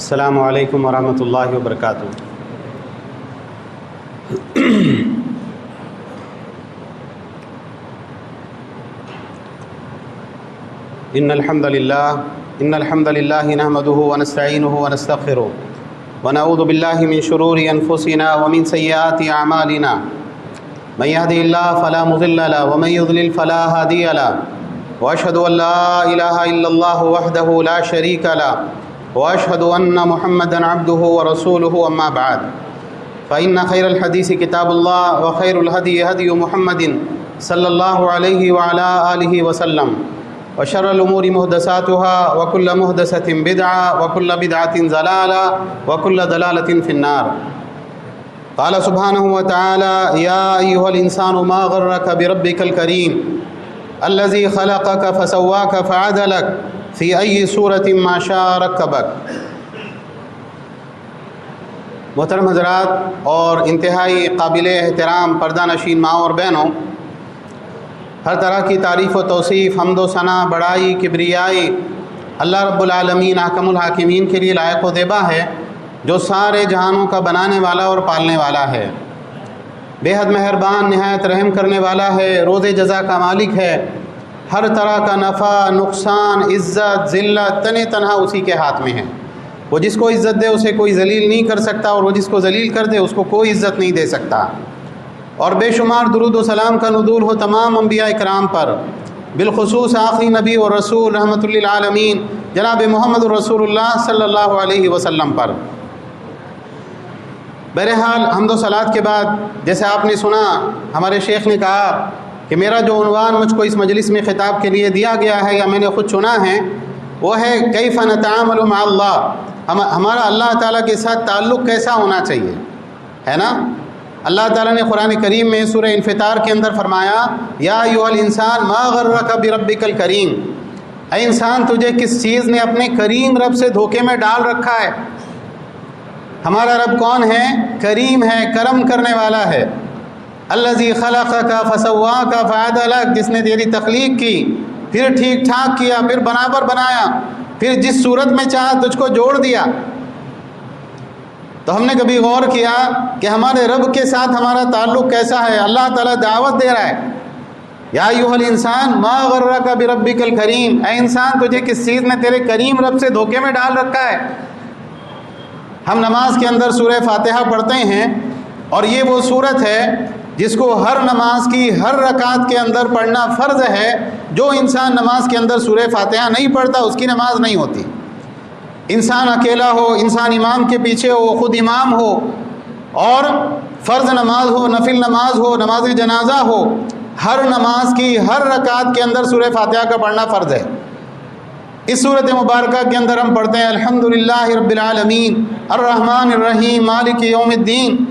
السلام علیکم ورحمۃ اللہ وبرکاتہ۔ ان الحمد للہ نحمده ونستعینه ونستغفره ونعوذ باللہ من شرور انفسنا ومن سیئات اعمالنا من يهده الله فلا مضل له ومن يضلل فلا هادي له واشهد ان لا اله الا الله وحده لا شريك له واشهد ان محمدا عبده ورسوله اما بعد فان خير الحديث كتاب الله وخير الهدي هدي محمد صلى الله عليه وعلى اله وسلم وشر الامور محدثاتها وكل محدثة بدعة وكل بدعة ضلالة وكل ضلالة في النار۔ قال سبحانه وتعالى يا ايها الانسان ما غرك بربك الكريم الذي خلقك فسواك فعدلك فی ای صورت ما شاء رکبک۔ محترم حضرات اور انتہائی قابل احترام پردہ نشین ماؤں اور بہنوں، ہر طرح کی تعریف و توصیف، حمد و ثنا، بڑائی، کبریائی اللہ رب العالمین احکم الحاکمین کے لیے لائق و زیبا ہے، جو سارے جہانوں کا بنانے والا اور پالنے والا ہے، بے حد مہربان، نہایت رحم کرنے والا ہے، روز جزا کا مالک ہے، ہر طرح کا نفع، نقصان، عزت، ذلت تن تنہا اسی کے ہاتھ میں ہے۔ وہ جس کو عزت دے اسے کوئی ذلیل نہیں کر سکتا، اور وہ جس کو ذلیل کر دے اس کو کوئی عزت نہیں دے سکتا۔ اور بے شمار درود و سلام کا نزول ہو تمام انبیاء اکرام پر، بالخصوص آخری نبی اور رسول رحمۃ للعالمین جناب محمد رسول اللہ صلی اللہ علیہ وسلم پر۔ بہرحال حمد و صلوات کے بعد، جیسے آپ نے سنا، ہمارے شیخ نے کہا کہ میرا جو عنوان مجھ کو اس مجلس میں خطاب کے لیے دیا گیا ہے یا میں نے خود چنا ہے، وہ ہے کیف نتعامل مع اللہ، ہمارا اللہ تعالیٰ کے ساتھ تعلق کیسا ہونا چاہیے، ہے نا۔ اللہ تعالیٰ نے قرآن کریم میں سورہ انفطار کے اندر فرمایا یا ایھا الانسان ما غرک بربک الکریم، اے انسان تجھے کس چیز نے اپنے کریم رب سے دھوکے میں ڈال رکھا ہے۔ ہمارا رب کون ہے؟ کریم ہے، کرم کرنے والا ہے۔ الذی خلقک فسواک فعدلک، جس نے تیری تخلیق کی، پھر ٹھیک ٹھاک کیا، پھر برابر بنایا، پھر جس صورت میں چاہا تجھ کو جوڑ دیا۔ تو ہم نے کبھی غور کیا کہ ہمارے رب کے ساتھ ہمارا تعلق کیسا ہے؟ اللہ تعالیٰ دعوت دے رہا ہے یا ایھا الانسان ما غرک بربک الکریم، اے انسان تجھے کس چیز نے تیرے کریم رب سے دھوکے میں ڈال رکھا ہے۔ ہم نماز کے اندر سورہ فاتحہ پڑھتے ہیں، اور یہ وہ سورت ہے جس کو ہر نماز کی ہر رکعت کے اندر پڑھنا فرض ہے۔ جو انسان نماز کے اندر سورہ فاتحہ نہیں پڑھتا اس کی نماز نہیں ہوتی۔ انسان اکیلا ہو، انسان امام کے پیچھے ہو، خود امام ہو، اور فرض نماز ہو، نفل نماز ہو، نماز جنازہ ہو، ہر نماز کی ہر رکعت کے اندر سورہ فاتحہ کا پڑھنا فرض ہے۔ اس سورت مبارکہ کے اندر ہم پڑھتے ہیں الحمدللہ رب العالمین الرحمن الرحیم مالک یوم الدین۔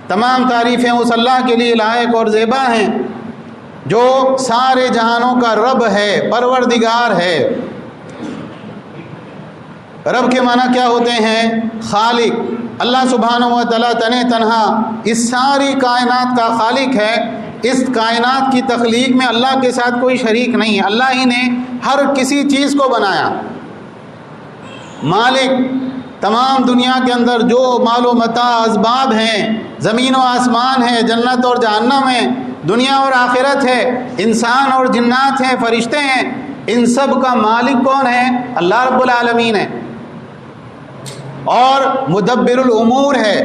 تمام تعریفیں اس اللہ کے لیے لائق اور زیبا ہیں جو سارے جہانوں کا رب ہے، پروردگار ہے۔ رب کے معنی کیا ہوتے ہیں؟ خالق۔ اللہ سبحانہ و تعالیٰ تنہا اس ساری کائنات کا خالق ہے۔ اس کائنات کی تخلیق میں اللہ کے ساتھ کوئی شریک نہیں ہے، اللہ ہی نے ہر کسی چیز کو بنایا۔ مالک، تمام دنیا کے اندر جو مال و متاع اسباب ہیں، زمین و آسمان ہے، جنت اور جہنم ہے، دنیا اور آخرت ہے، انسان اور جنات ہیں، فرشتے ہیں، ان سب کا مالک کون ہے؟ اللہ رب العالمین ہے۔ اور مدبر الامور ہے۔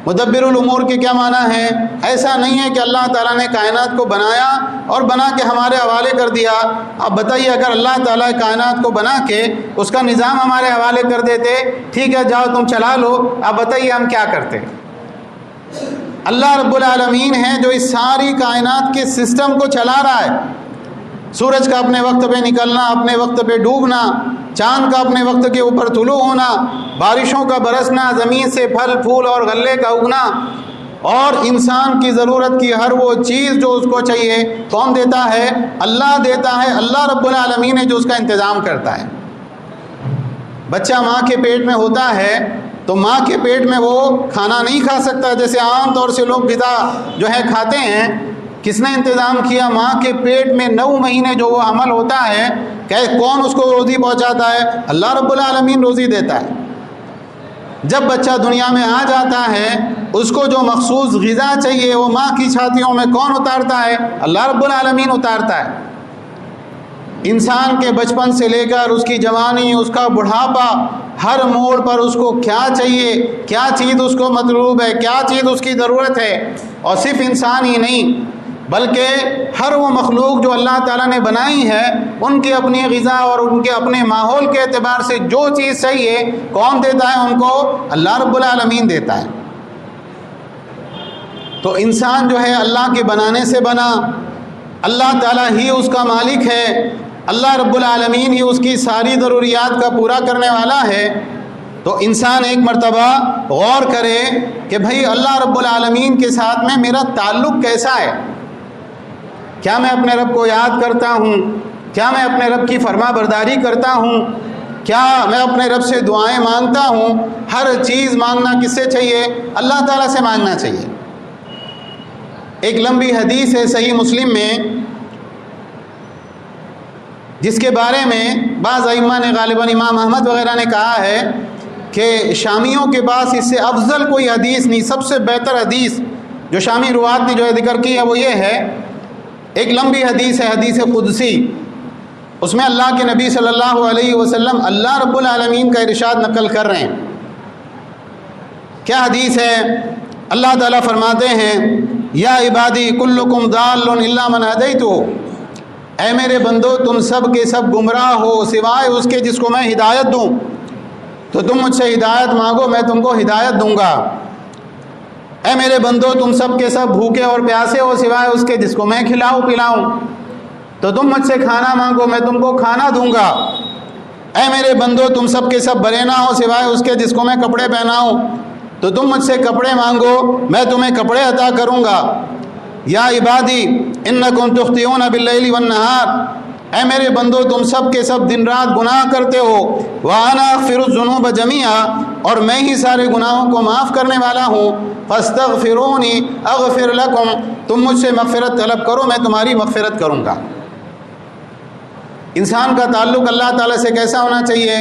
مدبر الامور کے کیا معنی ہے؟ ایسا نہیں ہے کہ اللہ تعالیٰ نے کائنات کو بنایا اور بنا کے ہمارے حوالے کر دیا۔ اب بتائیے، اگر اللہ تعالیٰ کائنات کو بنا کے اس کا نظام ہمارے حوالے کر دیتے، ٹھیک ہے جاؤ تم چلا لو، اب بتائیے ہم کیا کرتے؟ اللہ رب العالمین ہے جو اس ساری کائنات کے سسٹم کو چلا رہا ہے۔ سورج کا اپنے وقت پہ نکلنا، اپنے وقت پہ ڈوبنا، چاند کا اپنے وقت کے اوپر طلوع ہونا، بارشوں کا برسنا، زمین سے پھل پھول اور غلے کا اگنا، اور انسان کی ضرورت کی ہر وہ چیز جو اس کو چاہیے کون دیتا ہے؟ اللہ دیتا ہے۔ اللہ رب العالمین ہے جو اس کا انتظام کرتا ہے۔ بچہ ماں کے پیٹ میں ہوتا ہے تو ماں کے پیٹ میں وہ کھانا نہیں کھا سکتا، جیسے عام طور سے لوگ غذا جو ہے کھاتے ہیں۔ کس نے انتظام کیا؟ ماں کے پیٹ میں 9 مہینے جو وہ عمل ہوتا ہے، کہ کون اس کو روزی پہنچاتا ہے؟ اللہ رب العالمین روزی دیتا ہے۔ جب بچہ دنیا میں آ جاتا ہے اس کو جو مخصوص غذا چاہیے وہ ماں کی چھاتیوں میں کون اتارتا ہے؟ اللہ رب العالمین اتارتا ہے۔ انسان کے بچپن سے لے کر اس کی جوانی، اس کا بڑھاپا، ہر موڑ پر اس کو کیا چاہیے، کیا چیز اس کو مطلوب ہے، کیا چیز اس کی ضرورت ہے، اور صرف انسان ہی نہیں بلکہ ہر وہ مخلوق جو اللہ تعالیٰ نے بنائی ہے ان کی اپنی غذا اور ان کے اپنے ماحول کے اعتبار سے جو چیز چاہیے کون دیتا ہے؟ ان کو اللہ رب العالمین دیتا ہے۔ تو انسان جو ہے اللہ کے بنانے سے بنا، اللہ تعالیٰ ہی اس کا مالک ہے، اللہ رب العالمین ہی اس کی ساری ضروریات کا پورا کرنے والا ہے۔ تو انسان ایک مرتبہ غور کرے کہ بھئی اللہ رب العالمین کے ساتھ میں میرا تعلق کیسا ہے؟ کیا میں اپنے رب کو یاد کرتا ہوں؟ کیا میں اپنے رب کی فرما برداری کرتا ہوں؟ کیا میں اپنے رب سے دعائیں مانگتا ہوں؟ ہر چیز مانگنا کس سے چاہیے؟ اللہ تعالیٰ سے مانگنا چاہیے۔ ایک لمبی حدیث ہے صحیح مسلم میں، جس کے بارے میں بعض ائمہ نے، غالباً امام احمد وغیرہ نے کہا ہے کہ شامیوں کے پاس اس سے افضل کوئی حدیث نہیں، سب سے بہتر حدیث جو شامی روات نے جو ذکر کی ہے وہ یہ ہے۔ ایک لمبی حدیث ہے، حدیث قدسی، اس میں اللہ کے نبی صلی اللہ علیہ وسلم اللہ رب العالمین کا ارشاد نقل کر رہے ہیں۔ کیا حدیث ہے؟ اللہ تعالیٰ فرماتے ہیں یا عبادی کلکم ضال الا من ہدیتہ، اے میرے بندو تم سب کے سب گمراہ ہو سوائے اس کے جس کو میں ہدایت دوں، تو تم مجھ سے ہدایت مانگو میں تم کو ہدایت دوں گا۔ اے میرے بندو تم سب کے سب بھوکے اور پیاسے ہو سوائے اس کے جس کو میں کھلاؤں پلاؤں، تو تم مجھ سے کھانا مانگو میں تم کو کھانا دوں گا۔ اے میرے بندو تم سب کے سب برہنہ ہو سوائے اس کے جس کو میں کپڑے پہناؤں، تو تم مجھ سے کپڑے مانگو میں تمہیں کپڑے عطا کروں گا۔ یا عبادی انکم تخطئون باللیل والنہار، اے میرے بندو تم سب کے سب دن رات گناہ کرتے ہو، وَأَنَا أَغْفِرُ الذُّنُوبَ جَمِيعًا، اور میں ہی سارے گناہوں کو معاف کرنے والا ہوں۔ فَاسْتَغْفِرُونِي أَغْفِرْ لَكُمْ، تم مجھ سے مغفرت طلب کرو میں تمہاری مغفرت کروں گا۔ انسان کا تعلق اللہ تعالیٰ سے کیسا ہونا چاہیے؟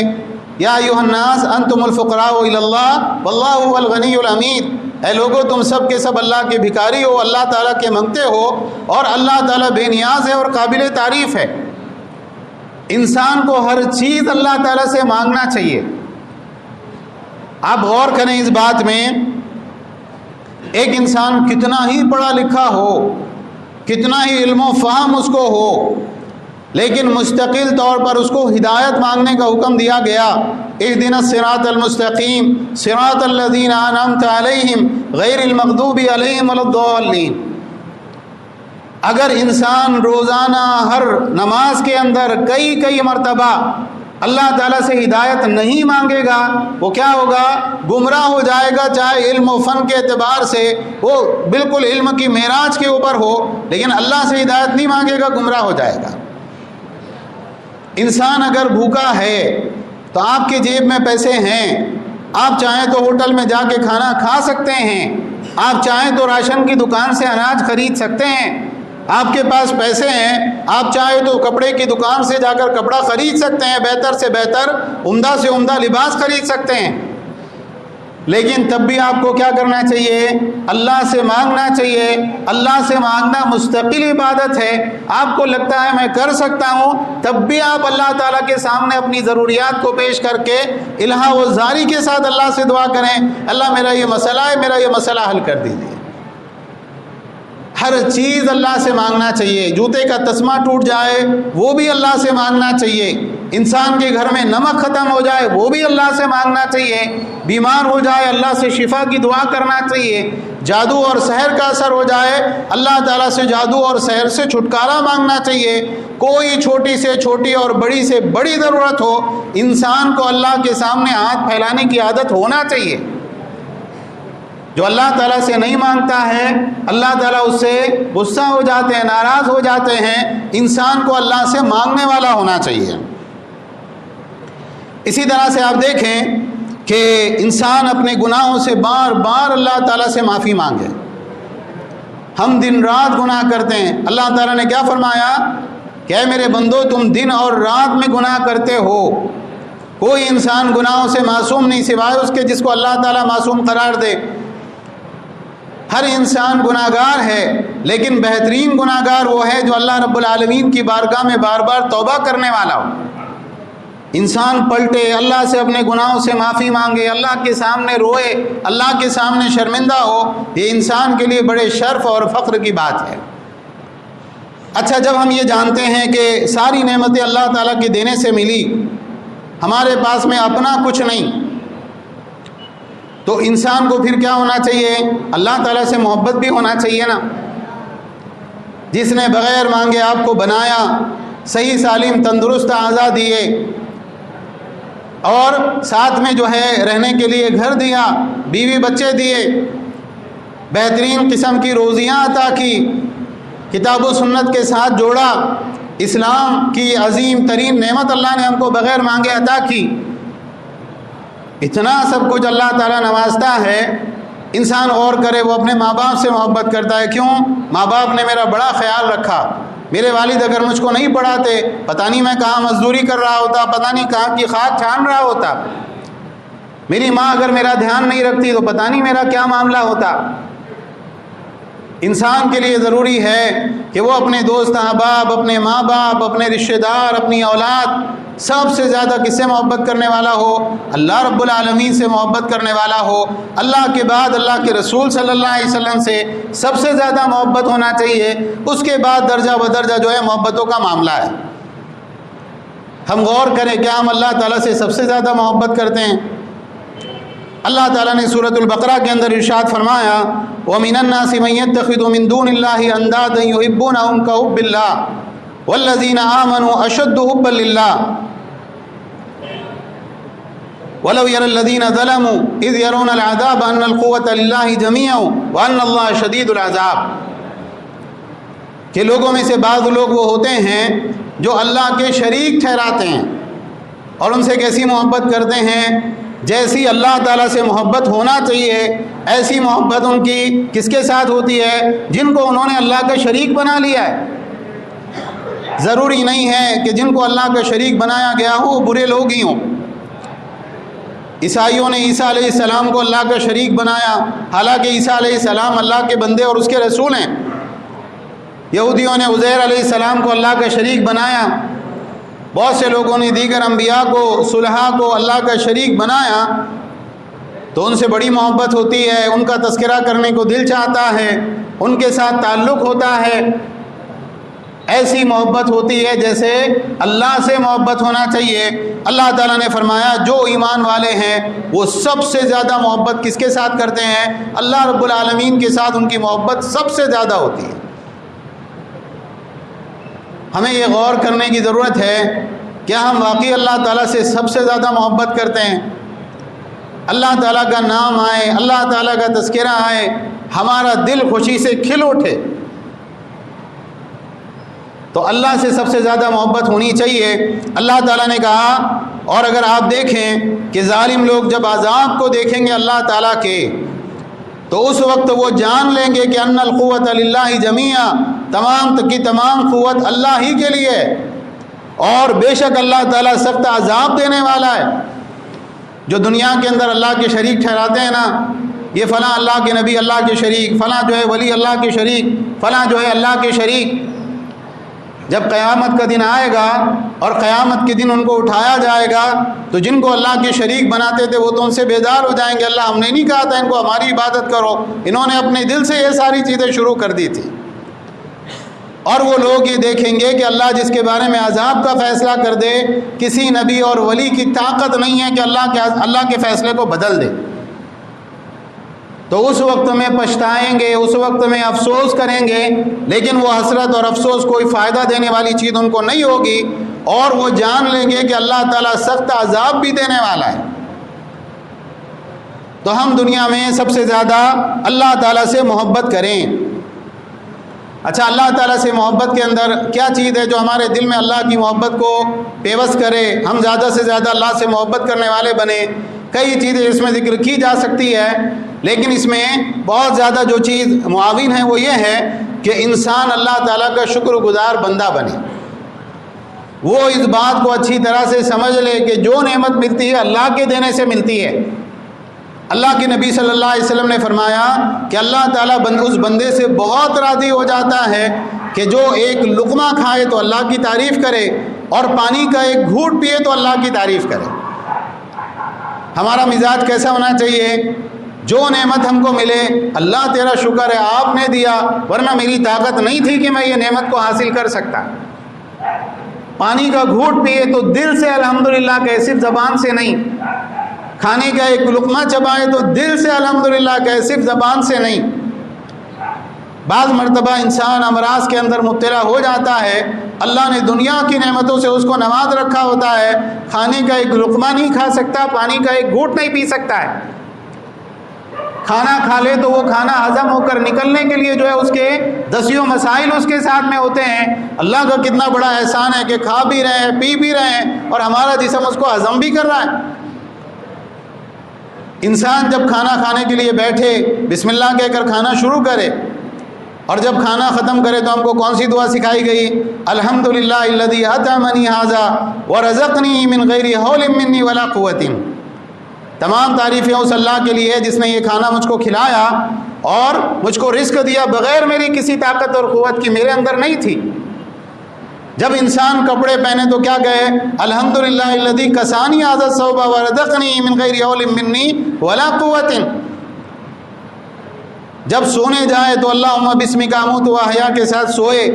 یا ایھا الناس انتم الفقراء الی اللہ واللہ هو الغنی الحمید، اے لوگو تم سب کے سب اللہ کے بھکاری ہو، اللہ تعالیٰ کے منگتے ہو، اور اللہ تعالیٰ بے نیاز ہے اور قابل تعریف ہے۔ انسان کو ہر چیز اللہ تعالیٰ سے مانگنا چاہیے۔ آپ غور کریں اس بات میں، ایک انسان کتنا ہی پڑھا لکھا ہو، کتنا ہی علم و فہم اس کو ہو، لیکن مستقل طور پر اس کو ہدایت مانگنے کا حکم دیا گیا، اہدنا الصراط المستقیم صراط الذین انعمت علیہم غیر المغضوب علیہم ولا الضالین۔ اگر انسان روزانہ ہر نماز کے اندر کئی مرتبہ اللہ تعالیٰ سے ہدایت نہیں مانگے گا وہ کیا ہوگا؟ گمراہ ہو جائے گا، چاہے علم و فن کے اعتبار سے وہ بالکل علم کی معراج کے اوپر ہو، لیکن اللہ سے ہدایت نہیں مانگے گا گمراہ ہو جائے گا۔ انسان اگر بھوکا ہے تو آپ کے جیب میں پیسے ہیں، آپ چاہیں تو ہوٹل میں جا کے کھانا کھا سکتے ہیں، آپ چاہیں تو راشن کی دکان سے اناج خرید سکتے ہیں، آپ کے پاس پیسے ہیں، آپ چاہیں تو کپڑے کی دکان سے جا کر کپڑا خرید سکتے ہیں، بہتر سے بہتر عمدہ سے عمدہ لباس خرید سکتے ہیں، لیکن تب بھی آپ کو کیا کرنا چاہیے؟ اللہ سے مانگنا چاہیے۔ اللہ سے مانگنا مستقل عبادت ہے۔ آپ کو لگتا ہے میں کر سکتا ہوں، تب بھی آپ اللہ تعالیٰ کے سامنے اپنی ضروریات کو پیش کر کے الہا و زاری کے ساتھ اللہ سے دعا کریں، اللہ میرا یہ مسئلہ ہے، میرا یہ مسئلہ حل کر دیجیے۔ ہر چیز اللہ سے مانگنا چاہیے۔ جوتے کا تسمہ ٹوٹ جائے وہ بھی اللہ سے مانگنا چاہیے، انسان کے گھر میں نمک ختم ہو جائے وہ بھی اللہ سے مانگنا چاہیے، بیمار ہو جائے اللہ سے شفا کی دعا کرنا چاہیے، جادو اور سحر کا اثر ہو جائے اللہ تعالیٰ سے جادو اور سحر سے چھٹکارا مانگنا چاہیے۔ کوئی چھوٹی سے چھوٹی اور بڑی سے بڑی ضرورت ہو، انسان کو اللہ کے سامنے ہاتھ پھیلانے کی عادت ہونا چاہیے۔ جو اللہ تعالیٰ سے نہیں مانگتا ہے اللہ تعالیٰ اس سے غصہ ہو جاتے ہیں، ناراض ہو جاتے ہیں۔ انسان کو اللہ سے مانگنے والا ہونا چاہیے۔ اسی طرح سے آپ دیکھیں کہ انسان اپنے گناہوں سے بار بار اللہ تعالیٰ سے معافی مانگے۔ ہم دن رات گناہ کرتے ہیں، اللہ تعالیٰ نے کیا فرمایا کہ اے میرے بندو تم دن اور رات میں گناہ کرتے ہو، کوئی انسان گناہوں سے معصوم نہیں سوائے اس کے جس کو اللہ تعالیٰ معصوم قرار دے۔ ہر انسان گناہگار ہے، لیکن بہترین گناہگار وہ ہے جو اللہ رب العالمین کی بارگاہ میں بار بار توبہ کرنے والا ہو۔ انسان پلٹے، اللہ سے اپنے گناہوں سے معافی مانگے، اللہ کے سامنے روئے، اللہ کے سامنے شرمندہ ہو، یہ انسان کے لیے بڑے شرف اور فخر کی بات ہے۔ اچھا، جب ہم یہ جانتے ہیں کہ ساری نعمتیں اللہ تعالیٰ کے دینے سے ملی، ہمارے پاس میں اپنا کچھ نہیں، تو انسان کو پھر کیا ہونا چاہیے؟ اللہ تعالیٰ سے محبت بھی ہونا چاہیے نا۔ جس نے بغیر مانگے آپ کو بنایا، صحیح سالم تندرست اعضاء دیے، اور ساتھ میں جو ہے رہنے کے لیے گھر دیا، بیوی بچے دیے، بہترین قسم کی روزیاں عطا کی، کتاب و سنت کے ساتھ جوڑا، اسلام کی عظیم ترین نعمت اللہ نے ہم کو بغیر مانگے عطا کی، اتنا سب کچھ اللہ تعالیٰ نوازتا ہے۔ انسان غور کرے، وہ اپنے ماں باپ سے محبت کرتا ہے، کیوں؟ ماں باپ نے میرا بڑا خیال رکھا، میرے والد اگر مجھ کو نہیں پڑھاتے پتہ نہیں میں کہاں مزدوری کر رہا ہوتا، پتہ نہیں کہاں کی خاک چھان رہا ہوتا، میری ماں اگر میرا دھیان نہیں رکھتی تو پتہ نہیں میرا کیا معاملہ ہوتا۔ انسان کے لیے ضروری ہے کہ وہ اپنے دوست احباب، اپنے ماں باپ، اپنے رشتہ دار، اپنی اولاد، سب سے زیادہ کس سے محبت کرنے والا ہو؟ اللہ رب العالمین سے محبت کرنے والا ہو۔ اللہ کے بعد اللہ کے رسول صلی اللہ علیہ وسلم سے سب سے زیادہ محبت ہونا چاہیے، اس کے بعد درجہ بدرجہ جو ہے محبتوں کا معاملہ ہے۔ ہم غور کریں، کیا ہم اللہ تعالیٰ سے سب سے زیادہ محبت کرتے ہیں؟ اللہ تعالیٰ نے سورۃ البقرہ کے اندر ارشاد فرمایا، وَمِنَ النَّاسِ مَن يَتَّخِذُ مِن دُونِ اللَّهِ أَندَادًا يُحِبُّونَهُمْ كَحُبِّ اللَّهِ وَالَّذِينَ آمَنُوا أَشَدُّ حُبًّا لِلَّهِ وَلَوْ يَرَى الَّذِينَ ظَلَمُوا إِذْ يَرَوْنَ الْعَذَابَ أَنَّ الْقُوَّةَ لِلَّهِ جَمِيعًا وَأَنَّ اللَّهَ شَدِيدُ الْعَذَابِ، کہ لوگوں میں سے بعض لوگ وہ ہوتے ہیں جو اللہ کے شریک ٹھہراتے ہیں اور ان سے کیسی محبت کرتے ہیں؟ جیسی اللہ تعالیٰ سے محبت ہونا چاہیے ایسی محبت ان کی کس کے ساتھ ہوتی ہے؟ جن کو انہوں نے اللہ کا شریک بنا لیا ہے۔ ضروری نہیں ہے کہ جن کو اللہ کا شریک بنایا گیا ہو وہ برے لوگ ہی ہوں۔ عیسائیوں نے عیسیٰ علیہ السلام کو اللہ کا شریک بنایا، حالانکہ عیسیٰ علیہ السلام اللہ کے بندے اور اس کے رسول ہیں۔ یہودیوں نے عزیر علیہ السلام کو اللہ کا شریک بنایا، بہت سے لوگوں نے دیگر انبیاء کو، صلحاء کو اللہ کا شریک بنایا، تو ان سے بڑی محبت ہوتی ہے، ان کا تذکرہ کرنے کو دل چاہتا ہے، ان کے ساتھ تعلق ہوتا ہے۔ ایسی محبت ہوتی ہے جیسے اللہ سے محبت ہونا چاہیے۔ اللہ تعالیٰ نے فرمایا جو ایمان والے ہیں وہ سب سے زیادہ محبت کس کے ساتھ کرتے ہیں؟ اللہ رب العالمین کے ساتھ ان کی محبت سب سے زیادہ ہوتی ہے۔ ہمیں یہ غور کرنے کی ضرورت ہے، کیا ہم واقعی اللہ تعالیٰ سے سب سے زیادہ محبت کرتے ہیں؟ اللہ تعالیٰ کا نام آئے، اللہ تعالیٰ کا تذکرہ آئے، ہمارا دل خوشی سے کھل اٹھے، تو اللہ سے سب سے زیادہ محبت ہونی چاہیے۔ اللہ تعالیٰ نے کہا، اور اگر آپ دیکھیں کہ ظالم لوگ جب عذاب کو دیکھیں گے اللہ تعالیٰ کے، تو اس وقت وہ جان لیں گے کہ ان القوۃ للہ جمیعا، تمام کی تمام قوت اللہ ہی کے لیے، اور بے شک اللہ تعالیٰ سخت عذاب دینے والا ہے۔ جو دنیا کے اندر اللہ کے شریک ٹھہراتے ہیں نا، یہ فلاں اللہ کے نبی اللہ کے شریک، فلاں جو ہے ولی اللہ کے شریک، فلاں جو ہے اللہ کے شریک، جب قیامت کا دن آئے گا اور قیامت کے دن ان کو اٹھایا جائے گا تو جن کو اللہ کے شریک بناتے تھے وہ تو ان سے بیدار ہو جائیں گے، اللہ ہم نے نہیں کہا تھا ان کو ہماری عبادت کرو، انہوں نے اپنے دل سے یہ ساری چیزیں شروع کر دی تھی۔ اور وہ لوگ یہ دیکھیں گے کہ اللہ جس کے بارے میں عذاب کا فیصلہ کر دے، کسی نبی اور ولی کی طاقت نہیں ہے کہ اللہ کے فیصلے کو بدل دے۔ تو اس وقت میں پچھتائیں گے، اس وقت میں افسوس کریں گے، لیکن وہ حسرت اور افسوس کوئی فائدہ دینے والی چیز ان کو نہیں ہوگی، اور وہ جان لیں گے کہ اللہ تعالیٰ سخت عذاب بھی دینے والا ہے۔ تو ہم دنیا میں سب سے زیادہ اللہ تعالیٰ سے محبت کریں۔ اچھا، اللہ تعالیٰ سے محبت کے اندر کیا چیز ہے جو ہمارے دل میں اللہ کی محبت کو پیوست کرے، ہم زیادہ سے زیادہ اللہ سے محبت کرنے والے بنیں؟ کئی چیزیں اس میں ذکر کی جا سکتی ہے، لیکن اس میں بہت زیادہ جو چیز معاون ہے وہ یہ ہے کہ انسان اللہ تعالیٰ کا شکر گزار بندہ بنے۔ وہ اس بات کو اچھی طرح سے سمجھ لے کہ جو نعمت ملتی ہے اللہ کے دینے سے ملتی ہے۔ اللہ کے نبی صلی اللہ علیہ وسلم نے فرمایا کہ اللہ تعالیٰ اس بندے سے بہت راضی ہو جاتا ہے کہ جو ایک لقمہ کھائے تو اللہ کی تعریف کرے اور پانی کا ایک گھونٹ پیے تو اللہ کی تعریف کرے۔ ہمارا مزاج کیسا ہونا چاہیے؟ جو نعمت ہم کو ملے اللہ تیرا شکر ہے آپ نے دیا، ورنہ میری طاقت نہیں تھی کہ میں یہ نعمت کو حاصل کر سکتا۔ پانی کا گھونٹ پیے تو دل سے الحمدللہ کہے، صرف زبان سے نہیں۔ کھانے کا ایک لقمہ چبائے تو دل سے الحمدللہ کہے، صرف زبان سے نہیں۔ بعض مرتبہ انسان امراض کے اندر مبتلا ہو جاتا ہے، اللہ نے دنیا کی نعمتوں سے اس کو نواز رکھا ہوتا ہے، کھانے کا ایک لقمہ نہیں کھا سکتا، پانی کا ایک گھونٹ نہیں پی سکتا ہے۔ کھانا کھا لے تو وہ کھانا ہضم ہو کر نکلنے کے لیے جو ہے اس کے دسیوں مسائل اس کے ساتھ میں ہوتے ہیں۔ اللہ کا کتنا بڑا احسان ہے کہ کھا بھی رہے ہیں، پی بھی رہے ہیں اور ہمارا جسم اس کو ہضم بھی کر رہا ہے۔ انسان جب کھانا کھانے کے لیے بیٹھے بسم اللہ کہہ کر کھانا شروع کرے اور جب کھانا ختم کرے تو ہم کو کون سی دعا سکھائی گئی؟ الحمدللہ الذی اطعمنی ھذا ورزقنی من غیر حول منی ولا قوت۔ تمام تعریفیں اس اللہ کے لیے جس نے یہ کھانا مجھ کو کھلایا اور مجھ کو رزق دیا بغیر میری کسی طاقت اور قوت کی، میرے اندر نہیں تھی۔ جب انسان کپڑے پہنے تو کیا کہے؟ الحمدللہ الذی کسانی ھذا الثوب ورزقنی من غیر حول منی ولا قوت۔ جب سونے جائے تو اللہم بسمک اموت واحیا کے ساتھ سوئے،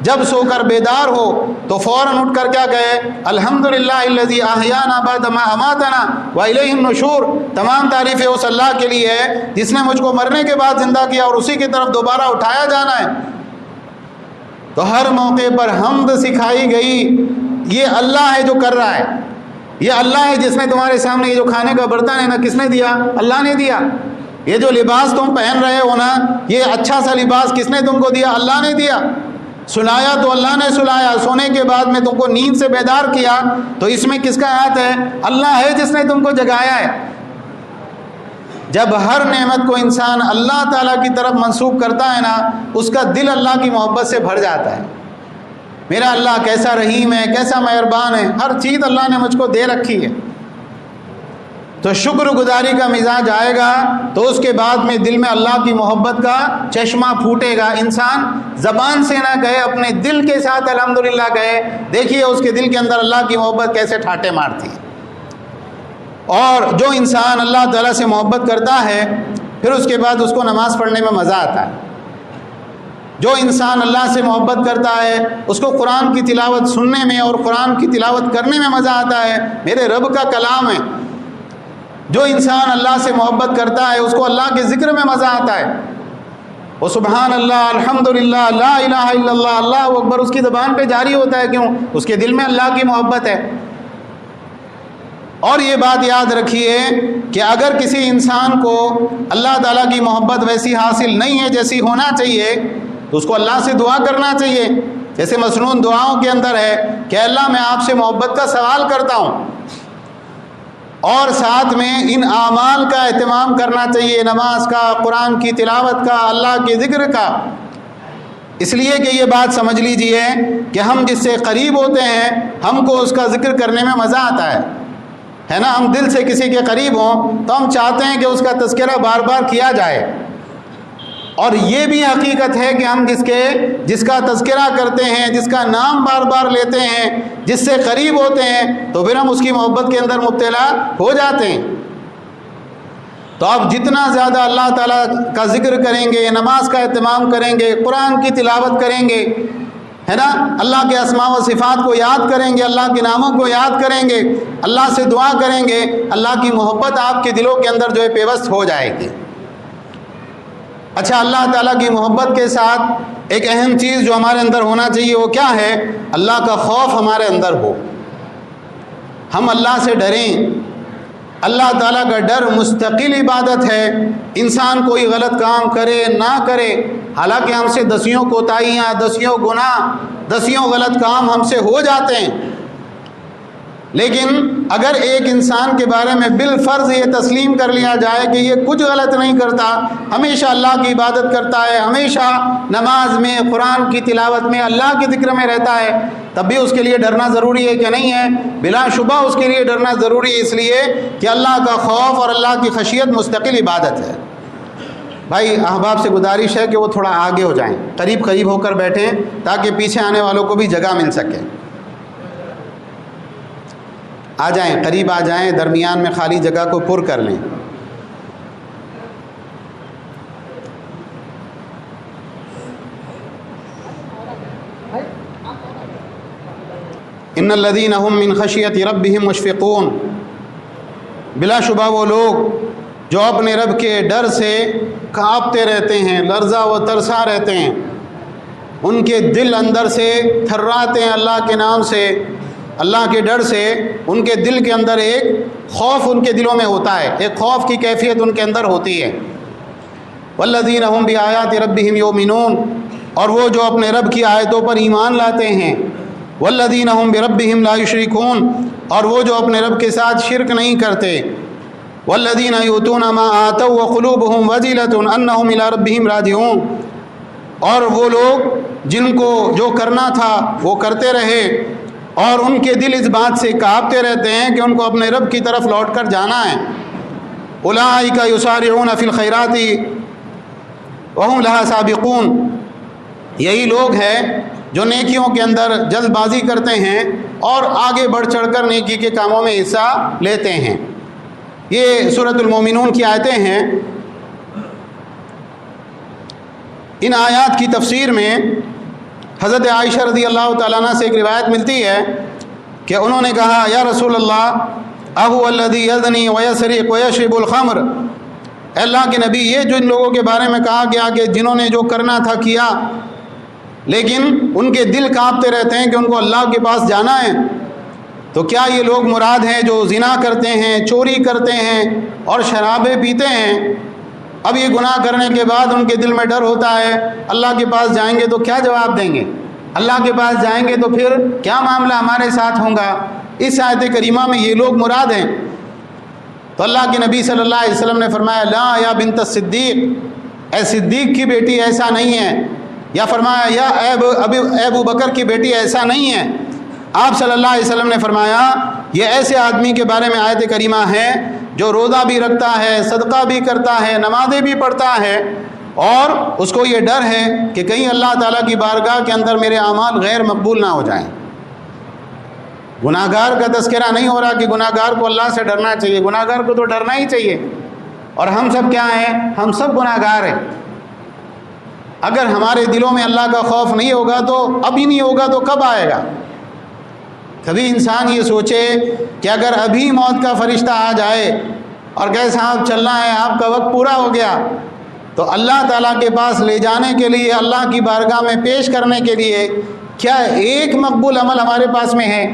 جب سو کر بیدار ہو تو فوراً اٹھ کر کیا کہے؟ الحمدللہ الذی احیانا بعد ما اماتنا والیہ النشور۔ تمام تعریفیں اس اللہ کے لیے ہے جس نے مجھ کو مرنے کے بعد زندہ کیا اور اسی کی طرف دوبارہ اٹھایا جانا ہے۔ تو ہر موقع پر حمد سکھائی گئی، یہ اللہ ہے جو کر رہا ہے، یہ اللہ ہے جس نے تمہارے سامنے یہ جو کھانے کا برتن ہے نا، کس نے دیا؟ اللہ نے دیا۔ یہ جو لباس تم پہن رہے ہو نا، یہ اچھا سا لباس کس نے تم کو دیا؟ اللہ نے دیا۔ سلایا تو اللہ نے سلایا، سونے کے بعد میں تم کو نیند سے بیدار کیا تو اس میں کس کا ہاتھ ہے؟ اللہ ہے جس نے تم کو جگایا ہے۔ جب ہر نعمت کو انسان اللہ تعالیٰ کی طرف منسوب کرتا ہے نا، اس کا دل اللہ کی محبت سے بھر جاتا ہے۔ میرا اللہ کیسا رحیم ہے، کیسا مہربان ہے، ہر چیز اللہ نے مجھ کو دے رکھی ہے۔ تو شکر گزاری کا مزاج آئے گا تو اس کے بعد میں دل میں اللہ کی محبت کا چشمہ پھوٹے گا۔ انسان زبان سے نہ کہے، اپنے دل کے ساتھ الحمدللہ کہے، دیکھیے اس کے دل کے اندر اللہ کی محبت کیسے ٹھاٹے مارتی ہے۔ اور جو انسان اللہ تعالیٰ سے محبت کرتا ہے پھر اس کے بعد اس کو نماز پڑھنے میں مزہ آتا ہے۔ جو انسان اللہ سے محبت کرتا ہے اس کو قرآن کی تلاوت سننے میں اور قرآن کی تلاوت کرنے میں مزہ آتا ہے، میرے رب کا کلام ہے۔ جو انسان اللہ سے محبت کرتا ہے اس کو اللہ کے ذکر میں مزہ آتا ہے، وہ سبحان اللہ، الحمدللہ، لا الہ الا اللہ، اللہ اکبر اس کی زبان پہ جاری ہوتا ہے۔ کیوں؟ اس کے دل میں اللہ کی محبت ہے۔ اور یہ بات یاد رکھیے کہ اگر کسی انسان کو اللہ تعالیٰ کی محبت ویسی حاصل نہیں ہے جیسی ہونا چاہیے تو اس کو اللہ سے دعا کرنا چاہیے۔ جیسے مسنون دعاؤں کے اندر ہے کہ اللہ میں آپ سے محبت کا سوال کرتا ہوں، اور ساتھ میں ان اعمال کا اہتمام کرنا چاہیے، نماز کا، قرآن کی تلاوت کا، اللہ کے ذکر کا۔ اس لیے کہ یہ بات سمجھ لیجئے کہ ہم جس سے قریب ہوتے ہیں ہم کو اس کا ذکر کرنے میں مزہ آتا ہے نا۔ ہم دل سے کسی کے قریب ہوں تو ہم چاہتے ہیں کہ اس کا تذکرہ بار بار کیا جائے، اور یہ بھی حقیقت ہے کہ ہم جس کا تذکرہ کرتے ہیں، جس کا نام بار بار لیتے ہیں، جس سے قریب ہوتے ہیں تو پھر ہم اس کی محبت کے اندر مبتلا ہو جاتے ہیں۔ تو آپ جتنا زیادہ اللہ تعالیٰ کا ذکر کریں گے، نماز کا اہتمام کریں گے، قرآن کی تلاوت کریں گے، ہے نا، اللہ کے اسماء و صفات کو یاد کریں گے، اللہ کے ناموں کو یاد کریں گے، اللہ سے دعا کریں گے، اللہ کی محبت آپ کے دلوں کے اندر جو ہے پیوست ہو جائے گی۔ اچھا، اللہ تعالیٰ کی محبت کے ساتھ ایک اہم چیز جو ہمارے اندر ہونا چاہیے وہ کیا ہے؟ اللہ کا خوف ہمارے اندر ہو، ہم اللہ سے ڈریں۔ اللہ تعالیٰ کا ڈر مستقل عبادت ہے۔ انسان کوئی غلط کام کرے نہ کرے، حالانکہ ہم سے دسیوں کوتاہیاں، دسیوں گناہ، دسیوں غلط کام ہم سے ہو جاتے ہیں، لیکن اگر ایک انسان کے بارے میں بالفرض یہ تسلیم کر لیا جائے کہ یہ کچھ غلط نہیں کرتا، ہمیشہ اللہ کی عبادت کرتا ہے، ہمیشہ نماز میں، قرآن کی تلاوت میں، اللہ کے ذکر میں رہتا ہے، تب بھی اس کے لیے ڈرنا ضروری ہے کہ نہیں ہے؟ بلا شبہ اس کے لیے ڈرنا ضروری ہے، اس لیے کہ اللہ کا خوف اور اللہ کی خشیت مستقل عبادت ہے۔ بھائی احباب سے گزارش ہے کہ وہ تھوڑا آگے ہو جائیں، قریب قریب ہو کر بیٹھیں تاکہ پیچھے آنے والوں کو بھی جگہ مل سکے۔ آ جائیں، قریب آ جائیں، درمیان میں خالی جگہ کو پر کر لیں۔ ان الذین هم من خشیت ربهم مشفقون، بلا شبہ وہ لوگ جو اپنے رب کے ڈر سے کانپتے رہتے ہیں، لرزہ و ترسا رہتے ہیں، ان کے دل اندر سے تھراتے ہیں اللہ کے نام سے، اللہ کے ڈر سے، ان کے دل کے اندر ایک خوف ان کے دلوں میں ہوتا ہے، ایک خوف کی کیفیت ان کے اندر ہوتی ہے۔ والذین هم بآیات ربهم یؤمنون، اور وہ جو اپنے رب کی آیتوں پر ایمان لاتے ہیں۔ والذین هم بربهم لا یشرکون، اور وہ جو اپنے رب کے ساتھ شرک نہیں کرتے۔ والذین یؤتون ما آتوا وقلوبهم وجلة انہم الی ربهم راجعون، اور وہ لوگ جن کو جو کرنا تھا وہ کرتے رہے اور ان کے دل اس بات سے کانپتے رہتے ہیں کہ ان کو اپنے رب کی طرف لوٹ کر جانا ہے۔ اولئک یسارعون فی الخیرات وہم لہا سابقون، یہی لوگ ہیں جو نیکیوں کے اندر جلد بازی کرتے ہیں اور آگے بڑھ چڑھ کر نیکی کے کاموں میں حصہ لیتے ہیں۔ یہ سورۃ المومنون کی آیتیں ہیں۔ ان آیات کی تفسیر میں حضرت عائشہ رضی اللہ تعالیٰ عنہ سے ایک روایت ملتی ہے کہ انہوں نے کہا، یا رسول اللہ اہو الذی یزنی ویسرق ویشرب الخمر، اے اللہ کے نبی، یہ جو ان لوگوں کے بارے میں کہا گیا کہ جنہوں نے جو کرنا تھا کیا لیکن ان کے دل کانپتے رہتے ہیں کہ ان کو اللہ کے پاس جانا ہے، تو کیا یہ لوگ مراد ہیں جو زنا کرتے ہیں، چوری کرتے ہیں اور شرابیں پیتے ہیں؟ اب یہ گناہ کرنے کے بعد ان کے دل میں ڈر ہوتا ہے اللہ کے پاس جائیں گے تو کیا جواب دیں گے، اللہ کے پاس جائیں گے تو پھر کیا معاملہ ہمارے ساتھ ہوگا؟ اس آیت کریمہ میں یہ لوگ مراد ہیں۔ تو اللہ کے نبی صلی اللہ علیہ وسلم نے فرمایا، لا یا بنت الصدیق، اے صدیق کی بیٹی ایسا نہیں ہے، یا فرمایا یا اے ابو بکر کی بیٹی ایسا نہیں ہے۔ آپ صلی اللہ علیہ وسلم نے فرمایا یہ ایسے آدمی کے بارے میں آیت کریمہ ہے جو روزہ بھی رکھتا ہے، صدقہ بھی کرتا ہے، نمازیں بھی پڑھتا ہے، اور اس کو یہ ڈر ہے کہ کہیں اللہ تعالیٰ کی بارگاہ کے اندر میرے اعمال غیر مقبول نہ ہو جائیں۔ گناہ گار کا تذکرہ نہیں ہو رہا کہ گناہ گار کو اللہ سے ڈرنا چاہیے، گناہ گار کو تو ڈرنا ہی چاہیے، اور ہم سب کیا ہیں؟ ہم سب گناہ گار ہیں۔ اگر ہمارے دلوں میں اللہ کا خوف نہیں ہوگا تو ابھی نہیں ہوگا تو کب آئے گا؟ کبھی انسان یہ سوچے کہ اگر ابھی موت کا فرشتہ آ جائے اور کہے صاحب چلنا ہے، آپ کا وقت پورا ہو گیا، تو اللہ تعالیٰ کے پاس لے جانے کے لیے، اللہ کی بارگاہ میں پیش کرنے کے لیے کیا ایک مقبول عمل ہمارے پاس میں ہے؟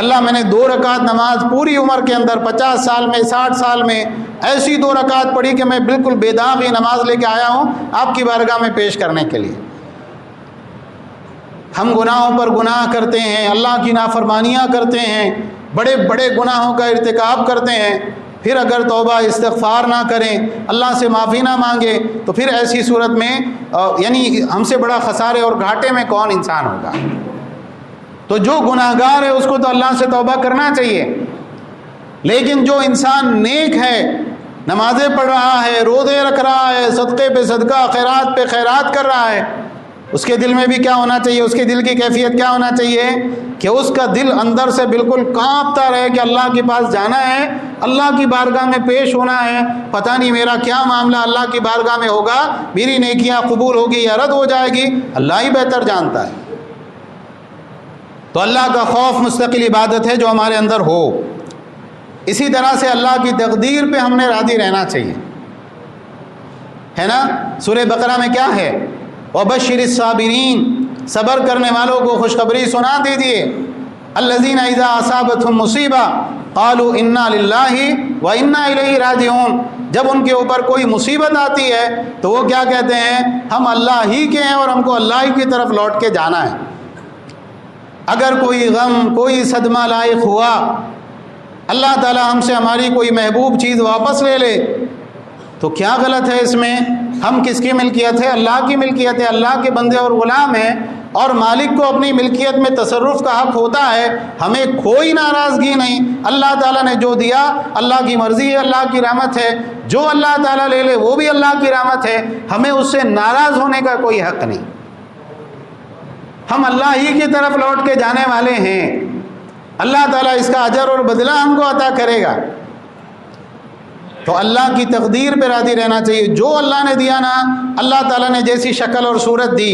اللہ میں نے 2 رکعت نماز پوری عمر کے اندر 50 سال میں 60 سال میں ایسی 2 رکعت پڑھی کہ میں بالکل بے داغ یہ نماز لے کے آیا ہوں آپ کی بارگاہ میں پیش کرنے کے لیے۔ ہم گناہوں پر گناہ کرتے ہیں، اللہ کی نافرمانیاں کرتے ہیں، بڑے بڑے گناہوں کا ارتکاب کرتے ہیں، پھر اگر توبہ استغفار نہ کریں، اللہ سے معافی نہ مانگے، تو پھر ایسی صورت میں یعنی ہم سے بڑا خسارے اور گھاٹے میں کون انسان ہوگا؟ تو جو گناہ گار ہے اس کو تو اللہ سے توبہ کرنا چاہیے، لیکن جو انسان نیک ہے، نمازیں پڑھ رہا ہے، روزے رکھ رہا ہے، صدقے پہ صدقہ، خیرات پہ خیرات کر رہا ہے، اس کے دل میں بھی کیا ہونا چاہیے؟ اس کے دل کی کیفیت کیا ہونا چاہیے کہ اس کا دل اندر سے بالکل کانپتا رہے کہ اللہ کے پاس جانا ہے، اللہ کی بارگاہ میں پیش ہونا ہے، پتہ نہیں میرا کیا معاملہ اللہ کی بارگاہ میں ہوگا، میری نیکیاں قبول ہوگی یا رد ہو جائے گی، اللہ ہی بہتر جانتا ہے۔ تو اللہ کا خوف مستقل عبادت ہے جو ہمارے اندر ہو۔ اسی طرح سے اللہ کی تقدیر پہ ہم نے راضی رہنا چاہیے، ہے نا؟ سورہ بقرہ میں کیا ہے؟ وَبَشِّرِ الصَّابِرِينَ، صبر کرنے والوں کو خوشخبری سنا دیجیے۔ الَّذِينَ إِذَا أَصَابَتْهُمْ مُصِیبَةٌ قَالُوا إِنَّا لِلَّهِ وَإِنَّا إِلَیْهِ رَاجِعُونَ، جب ان کے اوپر کوئی مصیبت آتی ہے تو وہ کیا کہتے ہیں؟ ہم اللہ ہی کے ہیں اور ہم کو اللہ ہی کی طرف لوٹ کے جانا ہے۔ اگر کوئی غم، کوئی صدمہ لاحق ہوا، اللہ تعالیٰ ہم سے ہماری کوئی محبوب چیز واپس لے لے، تو کیا غلط ہے اس میں؟ ہم کس کی ملکیت ہے؟ اللہ کی ملکیت ہے، اللہ کے بندے اور غلام ہیں، اور مالک کو اپنی ملکیت میں تصرف کا حق ہوتا ہے، ہمیں کوئی ناراضگی نہیں۔ اللہ تعالیٰ نے جو دیا اللہ کی مرضی ہے، اللہ کی رحمت ہے، جو اللہ تعالیٰ لے لے وہ بھی اللہ کی رحمت ہے، ہمیں اس سے ناراض ہونے کا کوئی حق نہیں۔ ہم اللہ ہی کی طرف لوٹ کے جانے والے ہیں، اللہ تعالیٰ اس کا اجر اور بدلہ ہم کو عطا کرے گا۔ تو اللہ کی تقدیر پہ راضی رہنا چاہیے۔ جو اللہ نے دیا نا، اللہ تعالیٰ نے جیسی شکل اور صورت دی،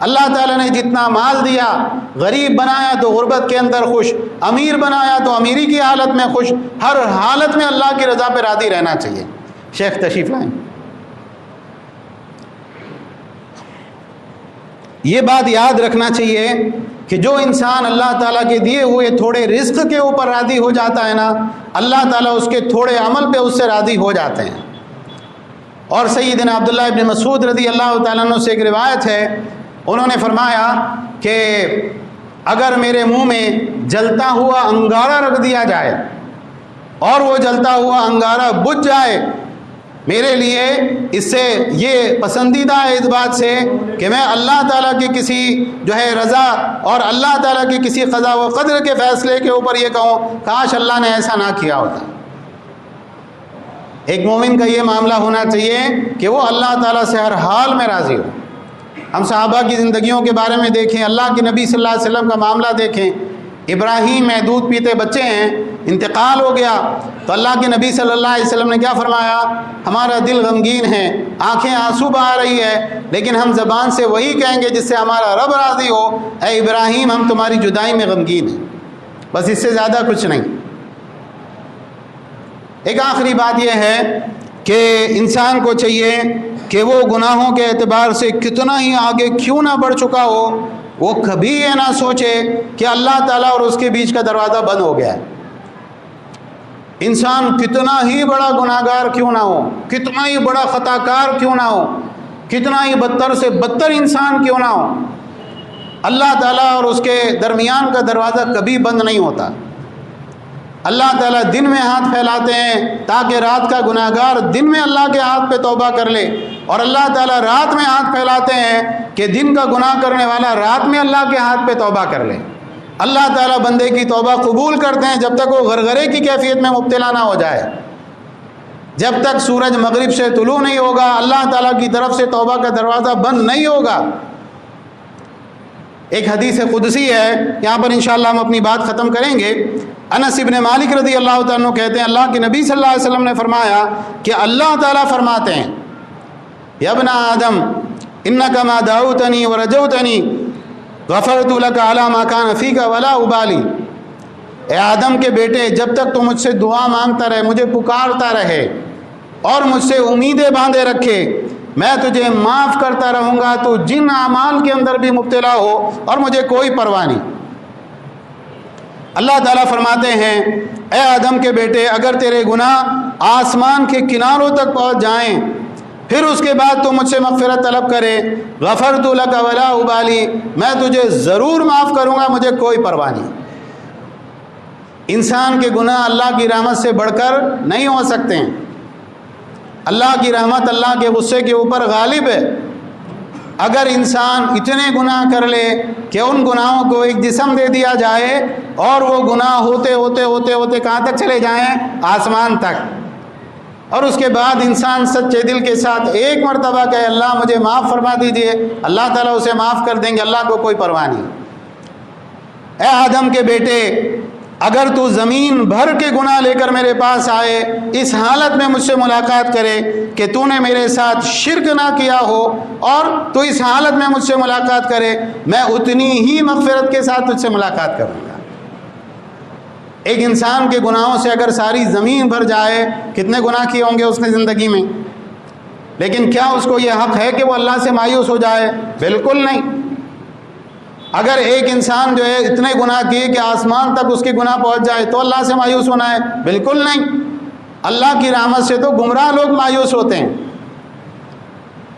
اللہ تعالیٰ نے جتنا مال دیا، غریب بنایا تو غربت کے اندر خوش، امیر بنایا تو امیری کی حالت میں خوش، ہر حالت میں اللہ کی رضا پہ راضی رہنا چاہیے۔ شیخ تشریف لائیں۔ یہ بات یاد رکھنا چاہیے کہ جو انسان اللہ تعالیٰ کے دیے ہوئے تھوڑے رزق کے اوپر راضی ہو جاتا ہے نا، اللہ تعالیٰ اس کے تھوڑے عمل پہ اس سے راضی ہو جاتے ہیں۔ اور سیدنا عبداللہ ابن مسعود رضی اللہ تعالیٰ عنہ سے ایک روایت ہے، انہوں نے فرمایا کہ اگر میرے منہ میں جلتا ہوا انگارہ رکھ دیا جائے اور وہ جلتا ہوا انگارہ بجھ جائے، میرے لیے اس سے یہ پسندیدہ ہے اس بات سے کہ میں اللہ تعالیٰ کی کسی جو ہے رضا اور اللہ تعالیٰ کی کسی قضا و قدر کے فیصلے کے اوپر یہ کہوں کاش اللہ نے ایسا نہ کیا ہوتا۔ ایک مومن کا یہ معاملہ ہونا چاہیے کہ وہ اللہ تعالیٰ سے ہر حال میں راضی ہو۔ ہم صحابہ کی زندگیوں کے بارے میں دیکھیں، اللہ کے نبی صلی اللہ علیہ وسلم کا معاملہ دیکھیں۔ ابراہیم میں دودھ پیتے بچے ہیں، انتقال ہو گیا تو اللہ کے نبی صلی اللہ علیہ وسلم نے کیا فرمایا؟ ہمارا دل غمگین ہے، آنکھیں آنسو بہا رہی ہے، لیکن ہم زبان سے وہی کہیں گے جس سے ہمارا رب راضی ہو، اے ابراہیم ہم تمہاری جدائی میں غمگین ہیں، بس اس سے زیادہ کچھ نہیں۔ ایک آخری بات یہ ہے کہ انسان کو چاہیے کہ وہ گناہوں کے اعتبار سے کتنا ہی آگے کیوں نہ بڑھ چکا ہو، وہ کبھی یہ نہ سوچے کہ اللہ تعالیٰ اور اس کے بیچ کا دروازہ بند ہو گیا ہے۔ انسان کتنا ہی بڑا گناہگار کیوں نہ ہو، کتنا ہی بڑا خطا کار کیوں نہ ہو، کتنا ہی بدتر سے بدتر انسان کیوں نہ ہو، اللہ تعالیٰ اور اس کے درمیان کا دروازہ کبھی بند نہیں ہوتا۔ اللہ تعالیٰ دن میں ہاتھ پھیلاتے ہیں تاکہ رات کا گناہگار دن میں اللہ کے ہاتھ پہ توبہ کر لے، اور اللہ تعالیٰ رات میں ہاتھ پھیلاتے ہیں کہ دن کا گناہ کرنے والا رات میں اللہ کے ہاتھ پہ توبہ کر لے۔ اللہ تعالیٰ بندے کی توبہ قبول کرتے ہیں جب تک وہ غرغرے کی کیفیت میں مبتلا نہ ہو جائے، جب تک سورج مغرب سے طلوع نہیں ہوگا اللہ تعالیٰ کی طرف سے توبہ کا دروازہ بند نہیں ہوگا۔ ایک حدیث قدسی ہے، یہاں پر انشاءاللہ ہم اپنی بات ختم کریں گے۔ انس ابن مالک رضی اللہ تعالیٰ عنہ کہتے ہیں اللہ کے نبی صلی اللہ علیہ وسلم نے فرمایا کہ اللہ تعالیٰ فرماتے ہیں یا ابن آدم انک ما دعوتنی ورجوتنی غفرت لک علی ما کان فیک ولا ابالی، اے آدم کے بیٹے جب تک تو مجھ سے دعا مانگتا رہے، مجھے پکارتا رہے اور مجھ سے امیدیں باندھے رکھے، میں تجھے معاف کرتا رہوں گا، تو جن اعمال کے اندر بھی مبتلا ہو اور مجھے کوئی پرواہ نہیں۔ اللہ تعالیٰ فرماتے ہیں اے آدم کے بیٹے اگر تیرے گناہ آسمان کے کناروں تک پہنچ جائیں پھر اس کے بعد تو مجھ سے مغفرت طلب کرے، غفرت لک ولا ابالی، میں تجھے ضرور معاف کروں گا، مجھے کوئی پرواہ نہیں۔ انسان کے گناہ اللہ کی رحمت سے بڑھ کر نہیں ہو سکتے ہیں۔ اللہ کی رحمت اللہ کے غصے کے اوپر غالب ہے۔ اگر انسان اتنے گناہ کر لے کہ ان گناہوں کو ایک جسم دے دیا جائے اور وہ گناہ ہوتے ہوتے ہوتے ہوتے کہاں تک چلے جائیں؟ آسمان تک، اور اس کے بعد انسان سچے دل کے ساتھ ایک مرتبہ کہے اللہ مجھے معاف فرما دیجئے، اللہ تعالیٰ اسے معاف کر دیں گے، اللہ کو کوئی پرواہ نہیں۔ اے آدم کے بیٹے اگر تو زمین بھر کے گناہ لے کر میرے پاس آئے، اس حالت میں مجھ سے ملاقات کرے کہ تو نے میرے ساتھ شرک نہ کیا ہو، اور تو اس حالت میں مجھ سے ملاقات کرے، میں اتنی ہی مغفرت کے ساتھ تجھ سے ملاقات کروں گا۔ ایک انسان کے گناہوں سے اگر ساری زمین بھر جائے، کتنے گناہ کیے ہوں گے اس نے زندگی میں، لیکن کیا اس کو یہ حق ہے کہ وہ اللہ سے مایوس ہو جائے؟ بالکل نہیں۔ اگر ایک انسان جو ہے اتنے گناہ کیے کہ آسمان تک اس کے گناہ پہنچ جائے تو اللہ سے مایوس ہونا ہے؟ بالکل نہیں۔ اللہ کی رحمت سے تو گمراہ لوگ مایوس ہوتے ہیں۔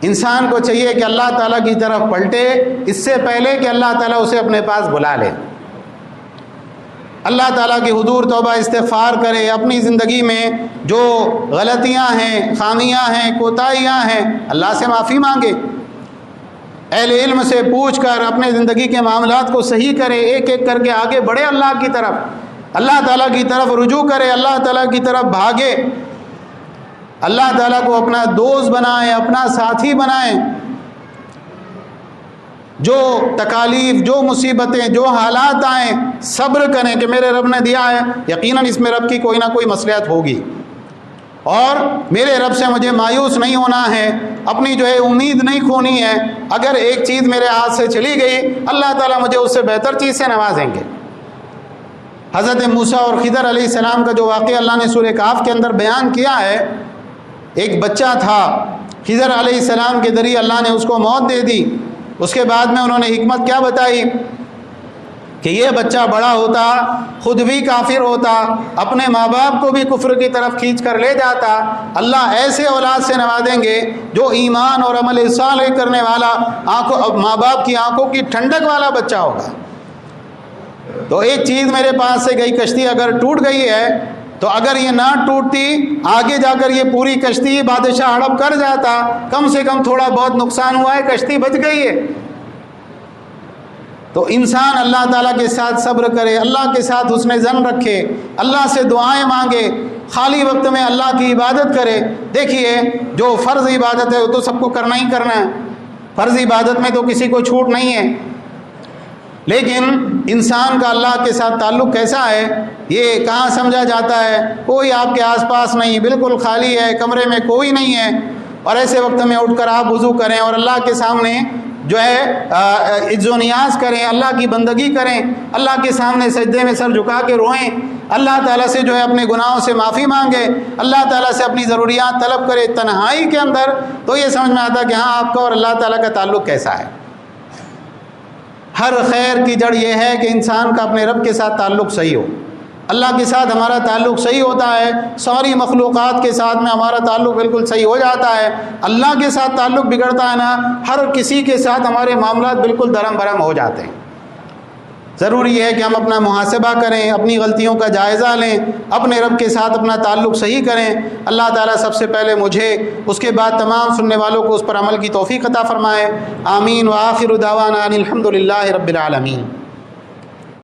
انسان کو چاہیے کہ اللہ تعالیٰ کی طرف پلٹے اس سے پہلے کہ اللہ تعالیٰ اسے اپنے پاس بلا لے۔ اللہ تعالیٰ کے حضور توبہ استغفار کرے، اپنی زندگی میں جو غلطیاں ہیں، خامیاں ہیں، کوتاہیاں ہیں، اللہ سے معافی مانگے، اہل علم سے پوچھ کر اپنے زندگی کے معاملات کو صحیح کرے، ایک ایک کر کے آگے بڑھے اللہ کی طرف، اللہ تعالیٰ کی طرف رجوع کرے، اللہ تعالیٰ کی طرف بھاگے، اللہ تعالیٰ کو اپنا دوست بنائیں، اپنا ساتھی بنائیں۔ جو تکالیف، جو مصیبتیں، جو حالات آئیں، صبر کریں کہ میرے رب نے دیا ہے، یقیناً اس میں رب کی کوئی نہ کوئی مصلحت ہوگی، اور میرے رب سے مجھے مایوس نہیں ہونا ہے، اپنی جو ہے امید نہیں کھونی ہے۔ اگر ایک چیز میرے ہاتھ سے چلی گئی، اللہ تعالیٰ مجھے اس سے بہتر چیز سے نوازیں گے۔ حضرت موسیٰ اور خضر علیہ السلام کا جو واقعہ اللہ نے سورہ کہف کے اندر بیان کیا ہے، ایک بچہ تھا، خضر علیہ السلام کے ذریعے اللہ نے اس کو موت دے دی۔ اس کے بعد میں انہوں نے حکمت کیا بتائی کہ یہ بچہ بڑا ہوتا، خود بھی کافر ہوتا، اپنے ماں باپ کو بھی کفر کی طرف کھینچ کر لے جاتا۔ اللہ ایسے اولاد سے نوازیں گے جو ایمان اور عمل صالح کرنے والا، ماں باپ کی آنکھوں کی ٹھنڈک والا بچہ ہوگا۔ تو ایک چیز میرے پاس سے گئی، کشتی اگر ٹوٹ گئی ہے تو اگر یہ نہ ٹوٹتی، آگے جا کر یہ پوری کشتی بادشاہ ہڑپ کر جاتا، کم سے کم تھوڑا بہت نقصان ہوا ہے، کشتی بچ گئی ہے۔ تو انسان اللہ تعالیٰ کے ساتھ صبر کرے، اللہ کے ساتھ حسن ظن رکھے، اللہ سے دعائیں مانگے، خالی وقت میں اللہ کی عبادت کرے۔ دیکھیے جو فرض عبادت ہے وہ تو سب کو کرنا ہی کرنا ہے، فرض عبادت میں تو کسی کو چھوٹ نہیں ہے، لیکن انسان کا اللہ کے ساتھ تعلق کیسا ہے یہ کہاں سمجھا جاتا ہے؟ کوئی آپ کے آس پاس نہیں، بالکل خالی ہے، کمرے میں کوئی نہیں ہے، اور ایسے وقت میں اٹھ کر آپ وضو کریں اور اللہ کے سامنے جو ہے عز و نیاز کریں، اللہ کی بندگی کریں، اللہ کے سامنے سجدے میں سر جھکا کے روئیں، اللہ تعالیٰ سے جو ہے اپنے گناہوں سے معافی مانگے، اللہ تعالیٰ سے اپنی ضروریات طلب کرے تنہائی کے اندر، تو یہ سمجھ میں آتا کہ ہاں آپ کا اور اللہ تعالیٰ کا تعلق کیسا ہے۔ ہر خیر کی جڑ یہ ہے کہ انسان کا اپنے رب کے ساتھ تعلق صحیح ہو۔ اللہ کے ساتھ ہمارا تعلق صحیح ہوتا ہے، ساری مخلوقات کے ساتھ میں ہمارا تعلق بالکل صحیح ہو جاتا ہے۔ اللہ کے ساتھ تعلق بگڑتا ہے نا، ہر کسی کے ساتھ ہمارے معاملات بالکل درم برم ہو جاتے ہیں۔ ضروری ہے کہ ہم اپنا محاسبہ کریں، اپنی غلطیوں کا جائزہ لیں، اپنے رب کے ساتھ اپنا تعلق صحیح کریں۔ اللہ تعالیٰ سب سے پہلے مجھے، اس کے بعد تمام سننے والوں کو اس پر عمل کی توفیق عطا فرمائے۔ آمین۔ وآخر دعوانا ان الحمد للہ رب العالمین۔